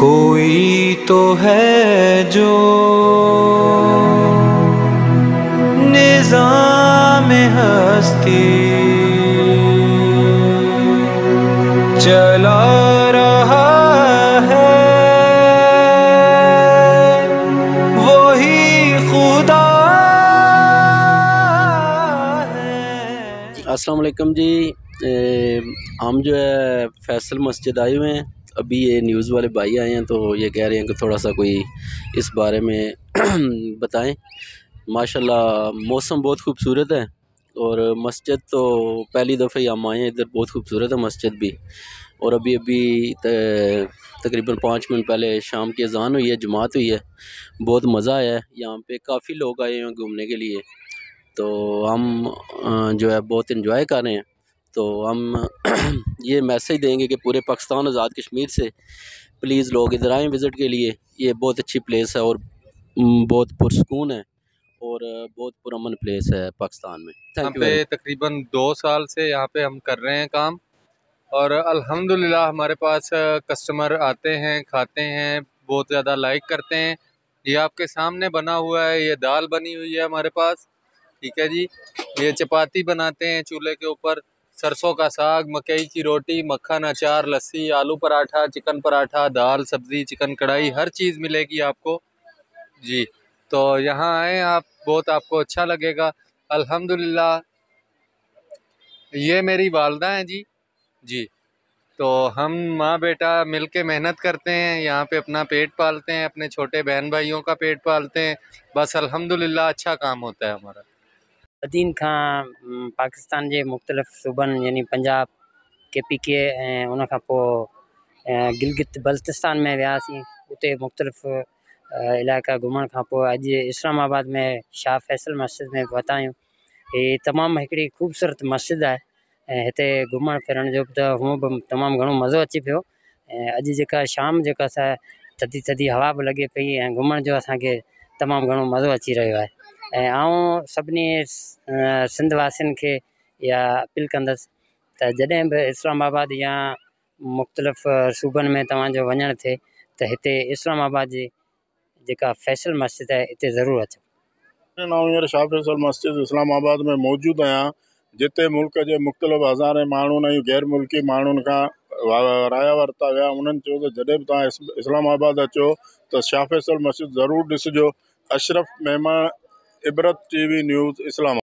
कोई तो है जो निज़ाम हस्ती चला रहा है, वही खुदा है। अस्सलाम वालेकुम जी। हम जो है फैसल मस्जिद आए हुए हैं। अभी ये न्यूज़ वाले भाई आए हैं तो ये कह रहे हैं कि थोड़ा सा कोई इस बारे में बताएं। माशाल्लाह मौसम बहुत खूबसूरत है और मस्जिद तो पहली दफ़े ही हम आए हैं इधर। बहुत खूबसूरत है मस्जिद भी। और अभी अभी तकरीबन 5 मिनट पहले शाम की अज़ान हुई है, जमात हुई है। बहुत मज़ा आया है यहाँ पे, काफ़ी लोग आए हैं घूमने के लिए। तो हम जो है बहुत इन्जॉय कर रहे हैं। तो हम ये मैसेज देंगे कि पूरे पाकिस्तान आज़ाद कश्मीर से प्लीज़ लोग इधर आएँ विज़िट के लिए। ये बहुत अच्छी प्लेस है और बहुत पुरसकून है और बहुत पुरअमन प्लेस है पाकिस्तान में। यहाँ पे तकरीबन 2 साल से यहाँ पे हम कर रहे हैं काम और अल्हम्दुलिल्लाह हमारे पास कस्टमर आते हैं, खाते हैं, बहुत ज़्यादा लाइक करते हैं। ये आपके सामने बना हुआ है, ये दाल बनी हुई है हमारे पास, ठीक है जी। ये चपाती बनाते हैं चूल्हे के ऊपर, सरसों का साग, मकई की रोटी, मक्खन, अचार, लस्सी, आलू पराठा, चिकन पराठा, दाल, सब्ज़ी, चिकन कढ़ाई, हर चीज़ मिलेगी आपको जी। तो यहाँ आए आप, बहुत आपको अच्छा लगेगा अल्हम्दुलिल्लाह। ये मेरी वालदा हैं जी। जी, तो हम माँ बेटा मिलके मेहनत करते हैं, यहाँ पे अपना पेट पालते हैं, अपने छोटे बहन भाइयों का पेट पालते हैं। बस अल्हम्दुलिल्लाह अच्छा काम होता है हमारा। दिन खां पाकिस्तान जे मुख़्तलिफ़ सूबनि यानी पंजाब KPK ऐं उन खां पोइ गिलगित बल्तिस्तान में वियासीं। उते मुख़्तलिफ़ इलाइक़ा घुमण खां पोइ अॼु इस्लामाबाद में शाह फैसल मस्जिद में पहुता आहियूं। हीअ तमामु हिकिड़ी ख़ूबसूरत मस्जिद आहे ऐं हिते घुमण फिरण जो बि त हूअं बि तमामु घणो मज़ो अची पियो। ऐं अॼु जेका शाम जेका असां थधी थधी हवा बि लॻे पई ऐं घुमण जो असांखे तमामु घणो मज़ो अची रहियो आहे। ऐं आउं सभिनी सिंध वासियुनि खे इहा अपील कंदुसि त जॾहिं बि इस्लामाबाद या मुख़्तलिफ़ सूबनि में तव्हांजो वञणु थिए त हिते इस्लामाबाद जी जेका फैसल मस्जिद आहे हिते ज़रूरु अचो। हींअर शाह फैसल मस्जिद इस्लामाबाद में मौजूदु आहियां, जिते मुल्क जे मुख़्तलिफ़ हज़ारे माण्हुनि ऐं गैर मुल्की माण्हुनि खां राया वरिता विया। उन्हनि चयो त जॾहिं बि तव्हां इस्लामाबाद अचो त शाह फैसल मस्जिद ज़रूरु ॾिसिजो। Ashraf Memon, Ibrat TV news, Islamabad.